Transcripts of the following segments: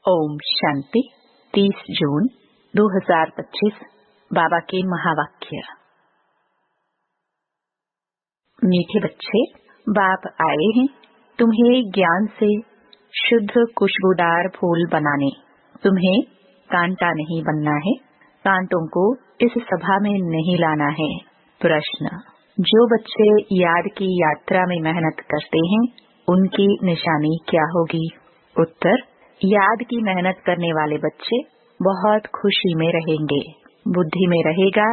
ओम शांति। 30 जून 2025 बाबा के महावाक्य। मीठे बच्चे, बाप आए हैं तुम्हें ज्ञान से शुद्ध खुशबूदार फूल बनाने। तुम्हें कांटा नहीं बनना है, कांटों को इस सभा में नहीं लाना है। प्रश्न: जो बच्चे याद की यात्रा में मेहनत करते हैं उनकी निशानी क्या होगी? उत्तर: याद की मेहनत करने वाले बच्चे बहुत खुशी में रहेंगे। बुद्धि में रहेगा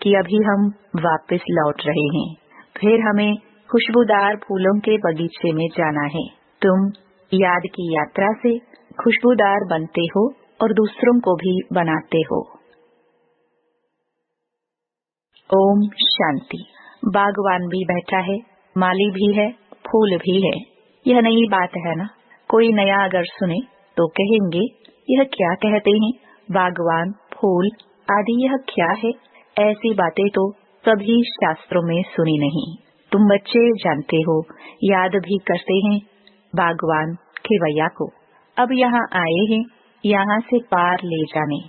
कि अभी हम वापस लौट रहे हैं, फिर हमें खुशबूदार फूलों के बगीचे में जाना है। तुम याद की यात्रा से खुशबूदार बनते हो और दूसरों को भी बनाते हो। ओम शांति। बागवान भी बैठा है, माली भी है, फूल भी है। यह नई बात है ना। कोई नया अगर सुने तो कहेंगे यह क्या कहते हैं, बागवान, फूल आदि यह क्या है? ऐसी बातें तो कभी शास्त्रों में सुनी नहीं। तुम बच्चे जानते हो, याद भी करते हैं बागवान खेवैया को। अब यहाँ आए हैं यहाँ से पार ले जाने।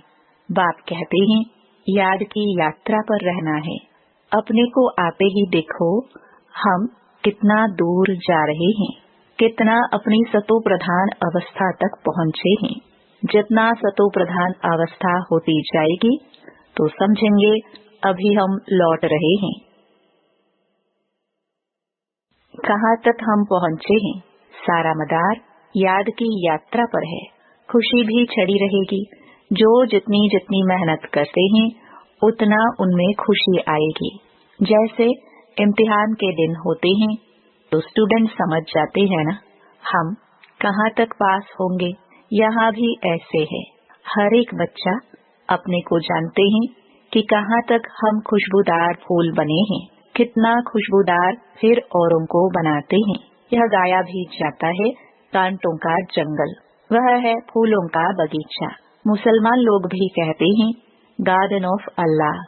बाप कहते हैं याद की यात्रा पर रहना है। अपने को आपे ही देखो, हम कितना दूर जा रहे हैं, कितना अपनी सतो प्रधान अवस्था तक पहुँचे हैं। जितना सतो प्रधान अवस्था होती जाएगी तो समझेंगे अभी हम लौट रहे हैं। कहाँ तक हम पहुँचे हैं? सारा मदार याद की यात्रा पर है। खुशी भी छड़ी रहेगी। जो जितनी जितनी मेहनत करते हैं उतना उनमें खुशी आएगी। जैसे इम्तिहान के दिन होते हैं तो स्टूडेंट समझ जाते हैं ना, हम कहाँ तक पास होंगे। यहाँ भी ऐसे है। हर एक बच्चा अपने को जानते हैं कि कहाँ तक हम खुशबूदार फूल बने हैं, कितना खुशबूदार फिर औरों को बनाते हैं। यह गाया भी जाता है कांटों का जंगल, वह है फूलों का बगीचा। मुसलमान लोग भी कहते हैं गार्डन ऑफ अल्लाह।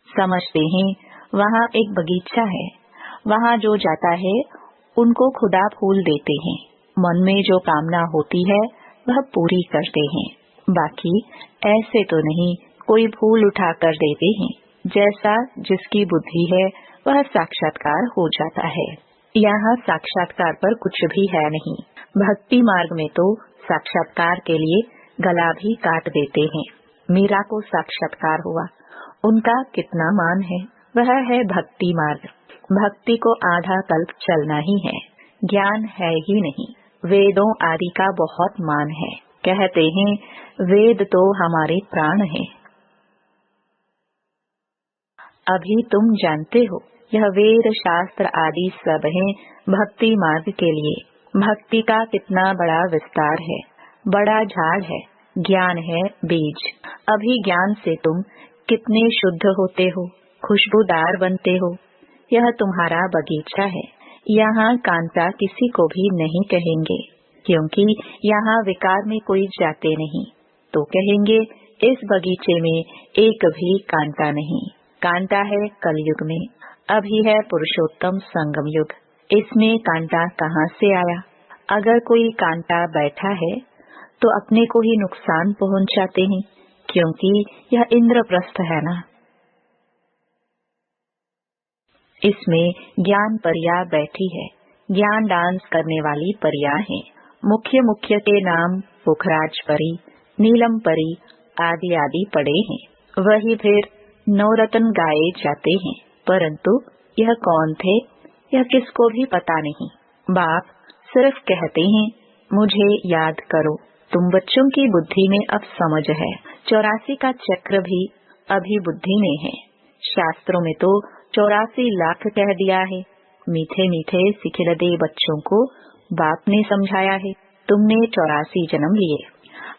समझते हैं वहाँ एक बगीचा है, वहाँ जो जाता है उनको खुदा फूल देते हैं। मन में जो कामना होती है वह पूरी करते हैं। बाकी ऐसे तो नहीं कोई फूल उठा कर देते हैं। जैसा जिसकी बुद्धि है वह साक्षात्कार हो जाता है। यहाँ साक्षात्कार पर कुछ भी है नहीं। भक्ति मार्ग में तो साक्षात्कार के लिए गला भी काट देते हैं। मीरा को साक्षात्कार हुआ, उनका कितना मान है। वह है भक्ति मार्ग। भक्ति को आधा कल्प चलना ही है, ज्ञान है ही नहीं। वेदों आदि का बहुत मान है। कहते हैं वेद तो हमारे प्राण हैं। अभी तुम जानते हो यह वेद शास्त्र आदि सब हैं भक्ति मार्ग के लिए। भक्ति का कितना बड़ा विस्तार है, बड़ा झाड़ है। ज्ञान है बीज। अभी ज्ञान से तुम कितने शुद्ध होते हो, खुशबूदार बनते हो। यह तुम्हारा बगीचा है। यहाँ कांटा किसी को भी नहीं कहेंगे, क्योंकि यहाँ विकार में कोई जाते नहीं। तो कहेंगे इस बगीचे में एक भी कांटा नहीं। कांटा है कलयुग में, अभी है पुरुषोत्तम संगम युग। इसमें कांटा कहाँ से आया? अगर कोई कांटा बैठा है तो अपने को ही नुकसान पहुँचाते हैं, क्योंकि यह इंद्रप्रस्थ है ना। इसमें ज्ञान परिया बैठी है। ज्ञान डांस करने वाली परिया है। मुख्य मुख्य के नाम पुखराज परी, नीलम परी आदि आदि पड़े हैं। वही फिर नवरत्न गाए जाते हैं। परंतु यह कौन थे यह किसको भी पता नहीं। बाप सिर्फ कहते हैं मुझे याद करो। तुम बच्चों की बुद्धि में अब समझ है। 84 का चक्र भी अभी बुद्धि में है। शास्त्रों में तो 84 लाख कह दिया है। मीठे मीठे सिखिलदे बच्चों को बाप ने समझाया है तुमने 84 जन्म लिए।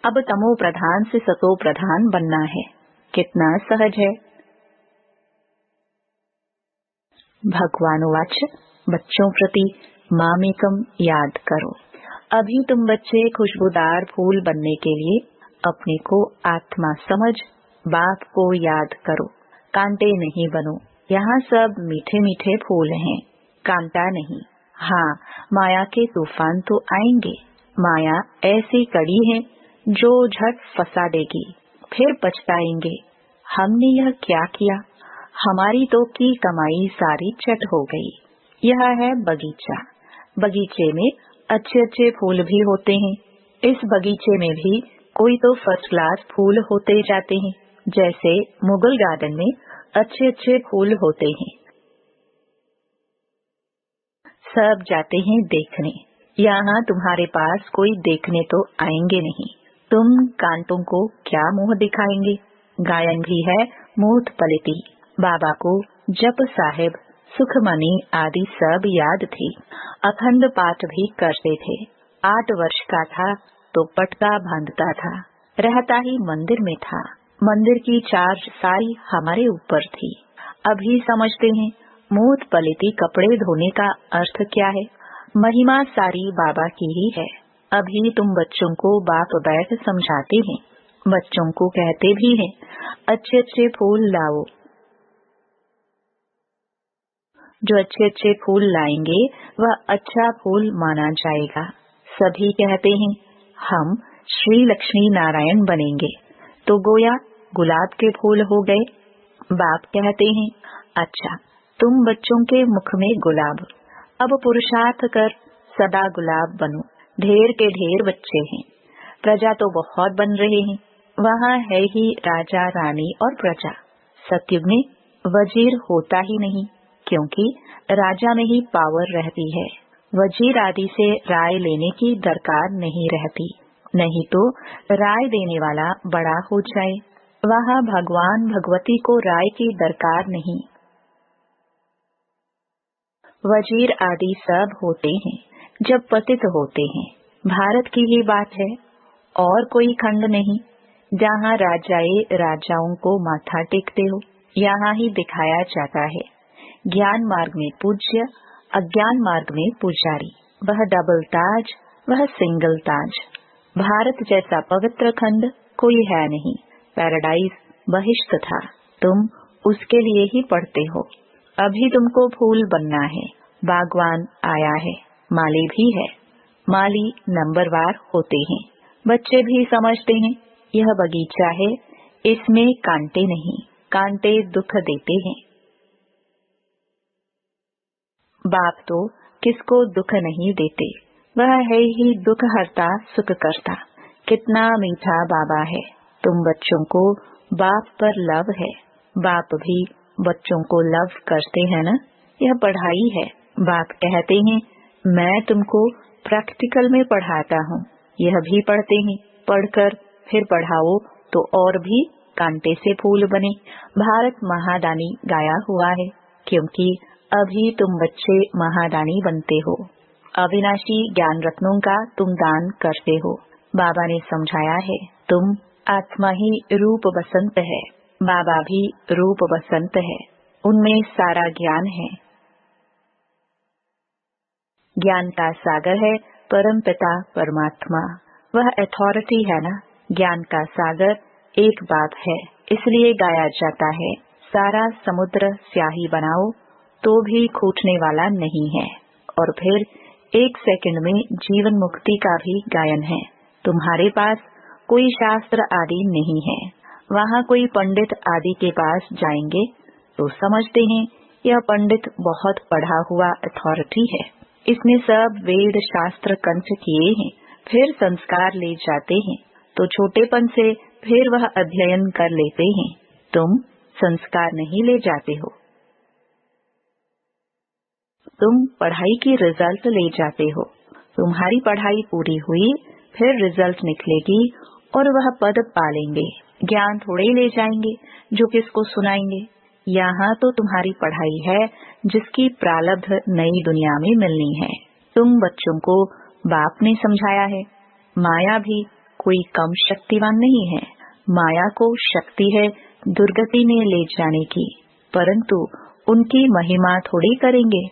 अब तमो प्रधान से सतो प्रधान बनना है। कितना सहज है। भगवानुवाच बच्चों प्रति मामेकम याद करो। अभी तुम बच्चे खुशबूदार फूल बनने के लिए अपने को आत्मा समझ बाप को याद करो। कांटे नहीं बनो। यहाँ सब मीठे मीठे फूल हैं, कांटा नहीं। हाँ, माया के तूफान तो आएंगे, माया ऐसी कड़ी है जो झट फंसा देगी, फिर पछताएंगे हमने यह क्या किया, हमारी तो की कमाई सारी चट हो गई। यह है बगीचा। बगीचे में अच्छे अच्छे फूल भी होते हैं। इस बगीचे में भी कोई तो फर्स्ट क्लास फूल होते जाते हैं, जैसे मुगल गार्डन में अच्छे अच्छे फूल होते हैं। सब जाते हैं देखने। यहाँ तुम्हारे पास कोई देखने तो आएंगे नहीं। तुम कांटों को क्या मुंह दिखाएंगे। गायन भी है मूठ पलिती। बाबा को जप साहिब, सुखमनी आदि सब याद थी। अखंड पाठ भी करते थे। 8 वर्ष का था तो पटका बांधता था। रहता ही मंदिर में था। मंदिर की चार्ज सारी हमारे ऊपर थी। अभी समझते हैं मूठ पलिती कपड़े धोने का अर्थ क्या है। महिमा सारी बाबा की ही है। अभी तुम बच्चों को बाप बैठ समझाते हैं। बच्चों को कहते भी हैं अच्छे अच्छे फूल लाओ। जो अच्छे अच्छे फूल लाएंगे वह अच्छा फूल माना जाएगा। सभी कहते हैं हम श्री लक्ष्मी नारायण बनेंगे, तो गोया गुलाब के फूल हो गए। बाप कहते हैं अच्छा तुम बच्चों के मुख में गुलाब, अब पुरुषार्थ कर सदा गुलाब बनो। ढेर के ढेर बच्चे हैं, प्रजा तो बहुत बन रहे हैं। वहाँ है ही राजा रानी और प्रजा। सतयुग में वजीर होता ही नहीं, क्योंकि राजा में ही पावर रहती है। वजीर आदि से राय लेने की दरकार नहीं रहती, नहीं तो राय देने वाला बड़ा हो जाए। वहाँ भगवान भगवती को राय की दरकार नहीं। वजीर आदि सब होते हैं जब पतित होते हैं। भारत की ही बात है, और कोई खंड नहीं जहाँ राजाए राजाओं को माथा टेकते हो। यहाँ ही दिखाया जाता है ज्ञान मार्ग में पूज्य, अज्ञान मार्ग में पुजारी। वह डबल ताज, वह सिंगल ताज। भारत जैसा पवित्र खंड कोई है नहीं। पैराडाइज बहिष्ठ था, तुम उसके लिए ही पढ़ते हो। अभी तुमको फूल बनना है। बागवान आया है, माली भी है। माली नंबरवार होते हैं। बच्चे भी समझते हैं यह बगीचा है, इसमें कांटे नहीं, कांटे दुख देते हैं। बाप तो किसको दुख नहीं देते, वह है ही दुख हरता सुख करता। कितना मीठा बाबा है। तुम बच्चों को बाप पर लव है, बाप भी बच्चों को लव करते हैं ना। यह पढ़ाई है। बाप कहते हैं मैं तुमको प्रैक्टिकल में पढ़ाता हूँ। यह भी पढ़ते हैं, पढ़कर फिर पढ़ाओ तो और भी कांटे से फूल बने। भारत महादानी गाया हुआ है, क्योंकि अभी तुम बच्चे महादानी बनते हो। अविनाशी ज्ञान रत्नों का तुम दान करते हो। बाबा ने समझाया है तुम आत्मा ही रूप बसंत है। बाबा भी रूप बसंत है, उनमें सारा ज्ञान है। ज्ञान का सागर है परम पिता परमात्मा। वह अथॉरिटी है ना। ज्ञान का सागर एक बात है, इसलिए गाया जाता है सारा समुद्र स्याही बनाओ तो भी खूटने वाला नहीं है। और फिर 1 सेकंड में जीवन मुक्ति का भी गायन है। तुम्हारे पास कोई शास्त्र आदि नहीं है। वहाँ कोई पंडित आदि के पास जाएंगे तो समझते हैं यह पंडित बहुत पढ़ा हुआ अथॉरिटी है, इसने सब वेद शास्त्र कंठ किए हैं। फिर संस्कार ले जाते हैं तो छोटेपन से फिर वह अध्ययन कर लेते हैं। तुम संस्कार नहीं ले जाते हो, तुम पढ़ाई की रिजल्ट ले जाते हो। तुम्हारी पढ़ाई पूरी हुई, फिर रिजल्ट निकलेगी और वह पद पालेंगे। ज्ञान थोड़े ले जाएंगे जो किसको सुनाएंगे। यहाँ तो तुम्हारी पढ़ाई है जिसकी प्रारब्ध नई दुनिया में मिलनी है। तुम बच्चों को बाप ने समझाया है माया भी कोई कम शक्तिवान नहीं है। माया को शक्ति है दुर्गति में ले जाने की, परंतु उनकी महिमा थोड़ी करेंगे।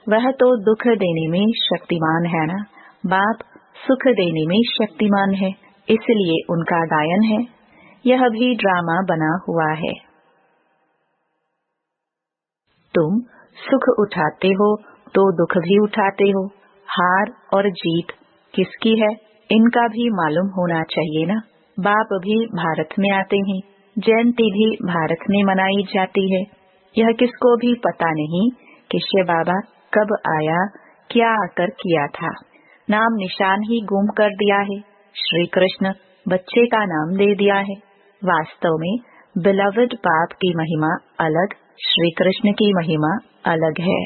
वह तो दुख देने में शक्तिमान है ना। बाप सुख देने में शक्तिमान है, इसलिए उनका गायन है। यह भी ड्रामा बना हुआ है। तुम सुख उठाते हो तो दुख भी उठाते हो। हार और जीत किसकी है? इनका भी मालूम होना चाहिए ना। बाप भी भारत में आते हैं, जयंती भी भारत में मनाई जाती है। यह किसको भी पता नहीं कि शिव बाबा कब आया, क्या आकर किया था। नाम निशान ही गुम कर दिया है। श्री कृष्ण बच्चे का नाम दे दिया है। वास्तव में बिलवड बाप की महिमा अलग, श्री कृष्ण की महिमा अलग है।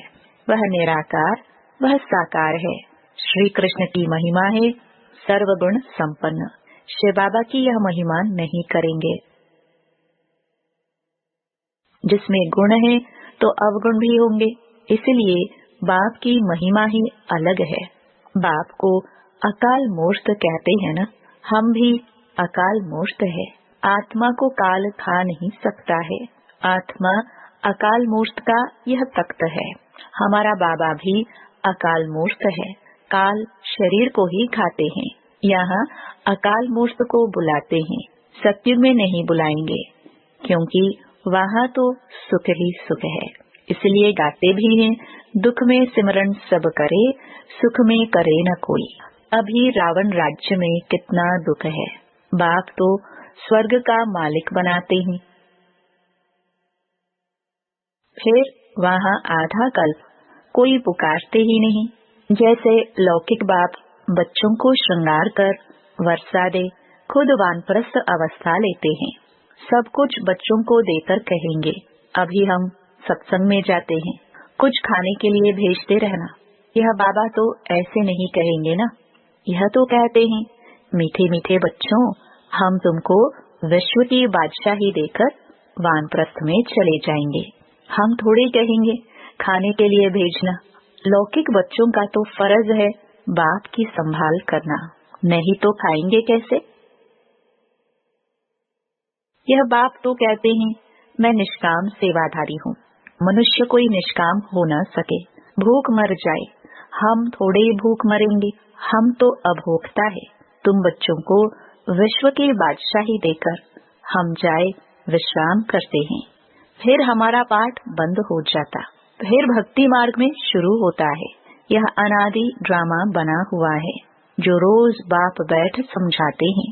वह निराकार, वह साकार है। श्री कृष्ण की महिमा है सर्वगुण संपन्न। शिव बाबा की यह महिमा नहीं करेंगे। जिसमें गुण है तो अवगुण भी होंगे, इसलिए बाप की महिमा ही अलग है। बाप को अकाल मूर्त कहते हैं ना, हम भी अकाल मूर्त है। आत्मा को काल खा नहीं सकता है। आत्मा अकाल मूर्त का यह तख्त है। हमारा बाबा भी अकाल मूर्त है। काल शरीर को ही खाते हैं। यहाँ अकाल मूर्त को बुलाते हैं, सत्युग में नहीं बुलाएंगे, क्योंकि वहाँ तो सुख ही सुख है। इसलिए गाते भी हैं, दुख में सिमरन सब करे, सुख में करे न कोई। अभी रावण राज्य में कितना दुख है। बाप तो स्वर्ग का मालिक बनाते हैं। फिर वहाँ आधा कल्प कोई पुकारते ही नहीं। जैसे लौकिक बाप बच्चों को श्रृंगार कर वर्षा दे, खुद वानप्रस्थ अवस्था लेते हैं। सब कुछ बच्चों को देकर कहेंगे, अभी हम सत्संग में जाते हैं, कुछ खाने के लिए भेजते रहना। यह बाबा तो ऐसे नहीं कहेंगे ना। यह तो कहते हैं, मीठे मीठे बच्चों, हम तुमको विश्व की बादशाही देकर वानप्रस्थ में चले जाएंगे। हम थोड़े कहेंगे खाने के लिए भेजना। लौकिक बच्चों का तो फर्ज है बाप की संभाल करना, नहीं तो खाएंगे कैसे। यह बाप तो कहते हैं, मैं निष्काम सेवाधारी हूँ। मनुष्य कोई निष्काम हो न सके, भूख मर जाए। हम थोड़े ही भूख मरेंगे, हम तो अभोक्ता है। तुम बच्चों को विश्व की बादशाही देकर हम जाए विश्राम करते हैं। फिर हमारा पाठ बंद हो जाता, फिर भक्ति मार्ग में शुरू होता है। यह अनादि ड्रामा बना हुआ है, जो रोज बाप बैठ समझाते हैं।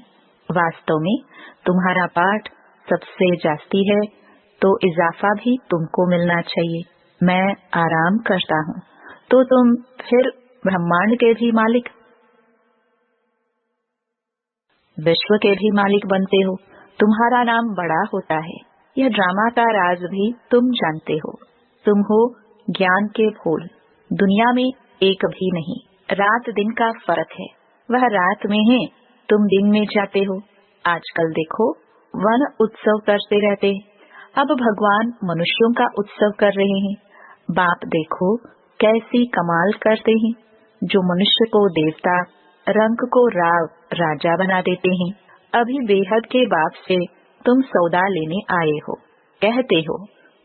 वास्तव में तुम्हारा पाठ सबसे जास्ती है, तो इजाफा भी तुमको मिलना चाहिए। मैं आराम करता हूँ, तो तुम फिर ब्रह्मांड के भी मालिक, विश्व के भी मालिक बनते हो। तुम्हारा नाम बड़ा होता है। यह ड्रामा का राज भी तुम जानते हो। तुम हो ज्ञान के फूल, दुनिया में एक भी नहीं। रात दिन का फर्क है। वह रात में है, तुम दिन में जाते हो। आजकल देखो, वन उत्सव करते रहते हैं। अब भगवान मनुष्यों का उत्सव कर रहे हैं। बाप देखो कैसी कमाल करते हैं। जो मनुष्य को देवता, रंग को राव, राजा बना देते हैं। अभी बेहद के बाप से तुम सौदा लेने आए हो, कहते हो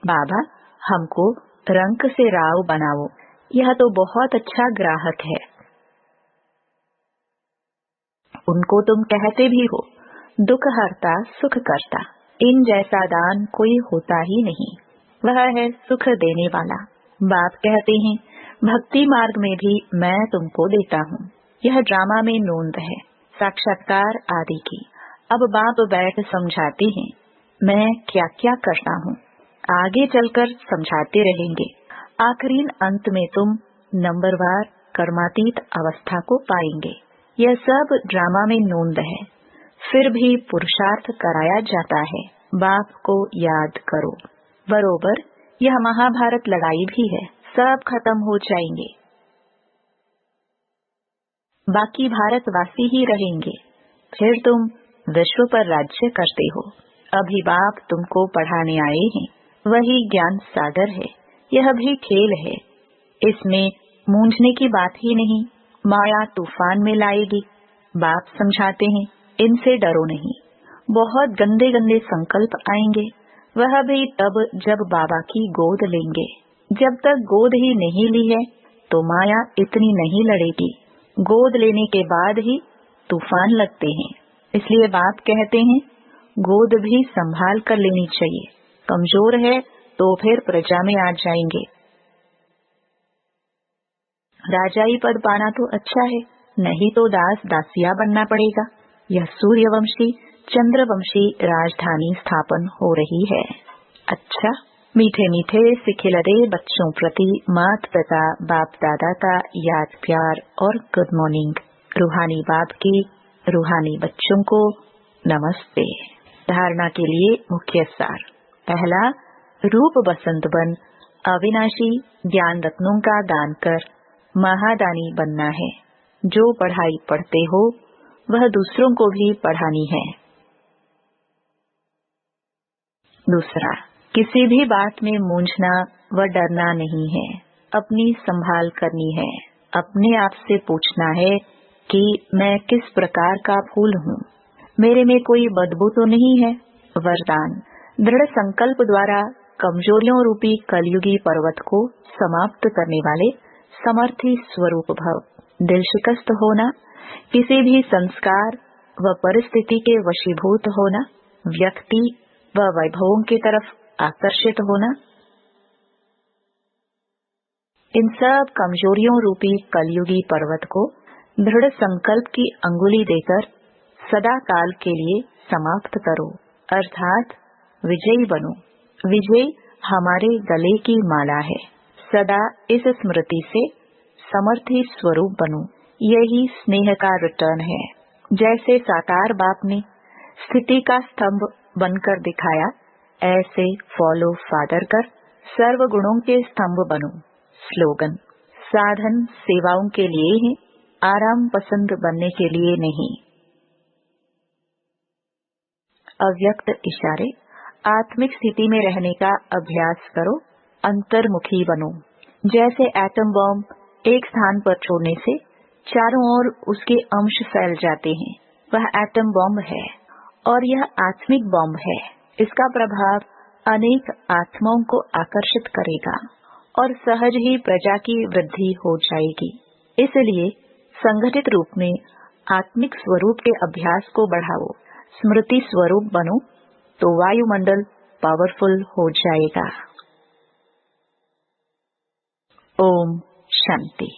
बाबा हमको रंग से राव बनाओ। यह तो बहुत अच्छा ग्राहक है। उनको तुम कहते भी हो दुख हरता सुख करता। इन जैसा दान कोई होता ही नहीं। वह है सुख देने वाला। बाप कहते हैं, भक्ति मार्ग में भी मैं तुमको देता हूँ। यह ड्रामा में नोंद है, साक्षात्कार आदि की। अब बाप बैठ समझाते हैं, मैं क्या क्या करता हूँ। आगे चलकर समझाते रहेंगे। आखिरी अंत में तुम नंबरवार कर्मातीत अवस्था को पाएंगे। यह सब ड्रामा में नोंद है, फिर भी पुरुषार्थ कराया जाता है। बाप को याद करो। बरोबर यह महाभारत लड़ाई भी है, सब खत्म हो जाएंगे, बाकी भारतवासी ही रहेंगे। फिर तुम विश्व पर राज्य करते हो। अभी बाप तुमको पढ़ाने आए हैं, वही ज्ञान सागर है। यह भी खेल है, इसमें मूंझने की बात ही नहीं। माया तूफान में लाएगी। बाप समझाते हैं, इनसे डरो नहीं। बहुत गंदे गंदे संकल्प आएंगे, वह भी तब जब बाबा की गोद लेंगे। जब तक गोद ही नहीं ली है तो माया इतनी नहीं लड़ेगी। गोद लेने के बाद ही तूफान लगते हैं। इसलिए बाप कहते हैं, गोद भी संभाल कर लेनी चाहिए। कमजोर है तो फिर प्रजा में आ जाएंगे। राजाई पद पाना तो अच्छा है, नहीं तो दास दासिया बनना पड़ेगा। यह सूर्यवंशी चंद्रवंशी राजधानी स्थापन हो रही है। अच्छा, मीठे मीठे सिखिलरे बच्चों प्रति मात पिता बाप दादा का याद प्यार और गुड मॉर्निंग। रूहानी बाप की रूहानी बच्चों को नमस्ते। धारणा के लिए मुख्य सार। पहला, रूप बसंत बन अविनाशी ज्ञान रत्नों का दान कर महादानी बनना है। जो पढ़ाई पढ़ते हो वह दूसरों को भी पढ़ानी है। दूसरा, किसी भी बात में मूंझना व डरना नहीं है, अपनी संभाल करनी है। अपने आप से पूछना है कि मैं किस प्रकार का फूल हूँ, मेरे में कोई बदबू तो नहीं है। वरदान, दृढ़ संकल्प द्वारा कमजोरियों रूपी कलयुगी पर्वत को समाप्त करने वाले समर्थी स्वरूप भव। दिल शिकस्त होना, किसी भी संस्कार व परिस्थिति के वशीभूत होना, व्यक्ति व वैभवों की तरफ आकर्षित होना, इन सब कमजोरियों रूपी कलयुगी पर्वत को दृढ़ संकल्प की अंगुली देकर सदा काल के लिए समाप्त करो, अर्थात विजयी बनो। विजय हमारे गले की माला है। सदा इस स्मृति से समर्थी स्वरूप बनो। यही स्नेह का रिटर्न है। जैसे साकार बाप ने स्थिति का स्तंभ बनकर दिखाया, ऐसे फॉलो फादर कर सर्व गुणों के स्तंभ बनो। स्लोगन, साधन सेवाओं के लिए है, आराम पसंद बनने के लिए नहीं। अव्यक्त इशारे। आत्मिक स्थिति में रहने का अभ्यास करो, अंतर्मुखी बनो। जैसे एटम बॉम्ब एक स्थान पर छोड़ने से चारों ओर उसके अंश फैल जाते हैं, वह एटम बॉम्ब है और यह आत्मिक बॉम्ब है। इसका प्रभाव अनेक आत्माओं को आकर्षित करेगा और सहज ही प्रजा की वृद्धि हो जाएगी। इसलिए संगठित रूप में आत्मिक स्वरूप के अभ्यास को बढ़ाओ, स्मृति स्वरूप बनो, तो वायुमंडल पावरफुल हो जाएगा। ओम शांति।